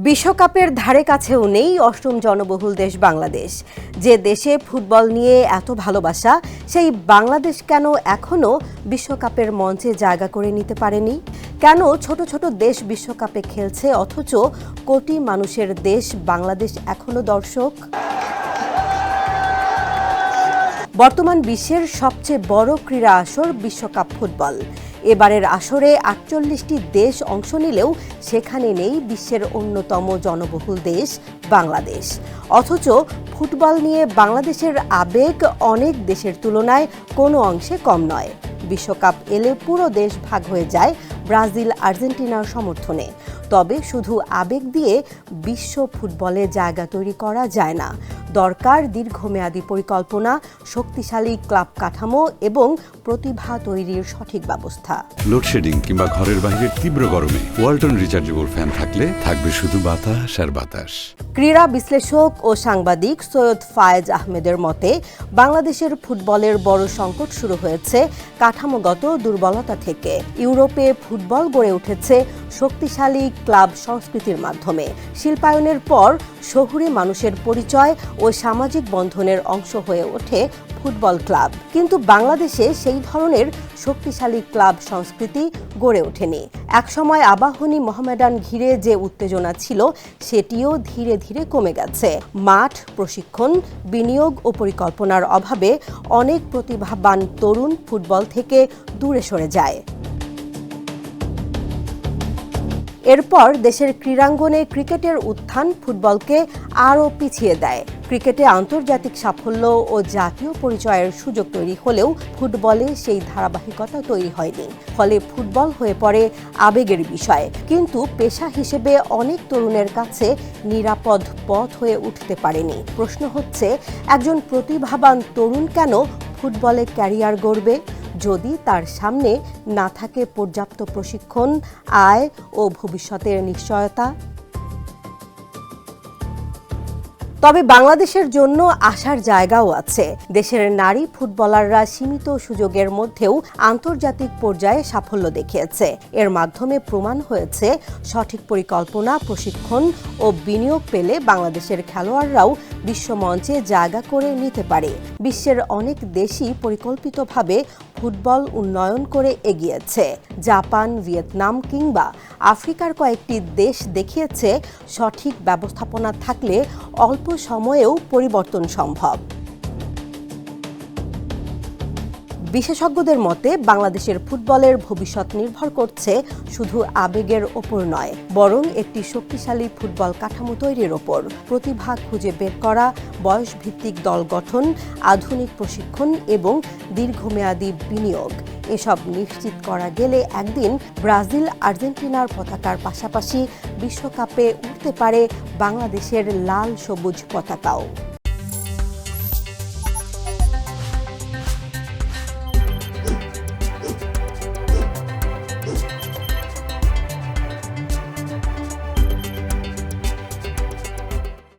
বিশ্বকাপের ধারে কাছেও নেই অষ্টম জনবহুল দেশ বাংলাদেশ। যে দেশে ফুটবল নিয়ে এত ভালোবাসা, সেই বাংলাদেশ কেন এখনো বিশ্বকাপের মঞ্চে জায়গা করে নিতে পারেনি? কেন ছোট ছোট দেশ বিশ্বকাপে খেলছে অথচ কোটি মানুষের দেশ বাংলাদেশ এখনো দর্শক? বর্তমান বিশ্বের সবচেয়ে বড় ক্রীড়া আসর বিশ্বকাপ ফুটবল। এবারের আসরে ৪৮টি দেশ অংশ নিলেও সেখানে নেই বিশ্বের অন্যতম জনবহুল দেশ বাংলাদেশ। অথচ ফুটবল নিয়ে বাংলাদেশের আবেগ অনেক দেশের তুলনায় কোনো অংশে কম নয়। বিশ্বকাপ এলে পুরো দেশ ভাগ হয়ে যায় ব্রাজিল আর্জেন্টিনার সমর্থনে। তবে শুধু আবেগ দিয়ে বিশ্ব ফুটবলে জায়গা তৈরি করা যায় না। দরকার দীর্ঘমেয়াদী পরিকল্পনা, শক্তিশালী ক্লাব কাঠামো এবং প্রতিভা তৈরির সঠিক ব্যবস্থা। লোডশেডিং কিংবা ঘরের বাইরের তীব্র গরমে ওয়ালটন রিচার্জেবল ফ্যান থাকলে থাকবে শুধু বাতাস আর বাতাস। ক্রীড়া বিশ্লেষক ও সাংবাদিক সৈয়দ ফায়েজ আহমেদের মতে, বাংলাদেশের ফুটবলের বড় সংকট শুরু হয়েছে কাঠামোগত দুর্বলতা থেকে। ইউরোপে ফুটবল গড়ে উঠেছে শক্তিশালী ক্লাব সংস্কৃতির মাধ্যমে। শিল্পায়নের পর শহুরে মানুষের পরিচয় ও সামাজিক বন্ধনের অংশ হয়ে ওঠে ফুটবল ক্লাব। কিন্তু বাংলাদেশে সেই ধরনের শক্তিশালী ক্লাব সংস্কৃতি গড়ে ওঠেনি। একসময় আবাহনী মোহামেডান ঘিরে যে উত্তেজনা ছিল, সেটিও ধীরে ধীরে কমে গেছে। মাঠ, প্রশিক্ষণ, বিনিয়োগ ও পরিকল্পনার অভাবে অনেক প্রতিভাবান তরুণ ফুটবল থেকে দূরে সরে যায়। এরপর দেশের ক্রীড়াঙ্গনে ক্রিকেটের উত্থান ফুটবলকে আরও পিছিয়ে দেয়। ক্রিকেটে আন্তর্জাতিক সাফল্য ও জাতীয় পরিচয়ের সুযোগ তৈরি হলেও ফুটবলে সেই ধারাবাহিকতা তৈরি হয়নি। ফলে ফুটবল হয়ে পড়ে আবেগের বিষয়, কিন্তু পেশা হিসেবে অনেক তরুণের কাছে নিরাপদ পথ হয়ে উঠতে পারেনি। প্রশ্ন হচ্ছে, একজন প্রতিভাবান তরুণ কেন ফুটবলে ক্যারিয়ার গড়বে যদি তার সামনে না থাকে পর্যাপ্ত প্রশিক্ষণ, আয় ও ভবিষ্যতের নিশ্চয়তা? তবে বাংলাদেশের জন্য আসার জায়গাও আছে। দেশের নারী ফুটবলাররা সীমিত সুযোগের মধ্যেও আন্তর্জাতিক পর্যায়ে সাফল্য দেখিয়েছে। এর মাধ্যমে প্রমাণ হয়েছে, সঠিক পরিকল্পনা, প্রশিক্ষণ ও বিনিয়োগ পেলে বাংলাদেশের খেলোয়াড়রাও বিশ্বমঞ্চে জায়গা করে নিতে পারে। বিশ্বের অনেক দেশই পরিকল্পিতভাবে ফুটবল উন্নয়ন করে এগিয়েছে। জাপান, ভিয়েতনাম কিংবা আফ্রিকার কয়েকটি দেশ দেখিয়েছে, সঠিক ব্যবস্থাপনা থাকলে অল্প সময়েও পরিবর্তন সম্ভব। বিশেষজ্ঞদের মতে, বাংলাদেশের ফুটবলের ভবিষ্যৎ নির্ভর করছে শুধু আবেগের ওপর নয়, বরং একটি শক্তিশালী ফুটবল কাঠামো তৈরির ওপর। প্রতিভা খুঁজে বের করা, বয়সভিত্তিক দল গঠন, আধুনিক প্রশিক্ষণ এবং দীর্ঘমেয়াদী বিনিয়োগ, এসব নিশ্চিত করা গেলে একদিন ব্রাজিল আর্জেন্টিনার পতাকার পাশাপাশি বিশ্বকাপে উঠতে পারে বাংলাদেশের লাল সবুজ পতাকাও।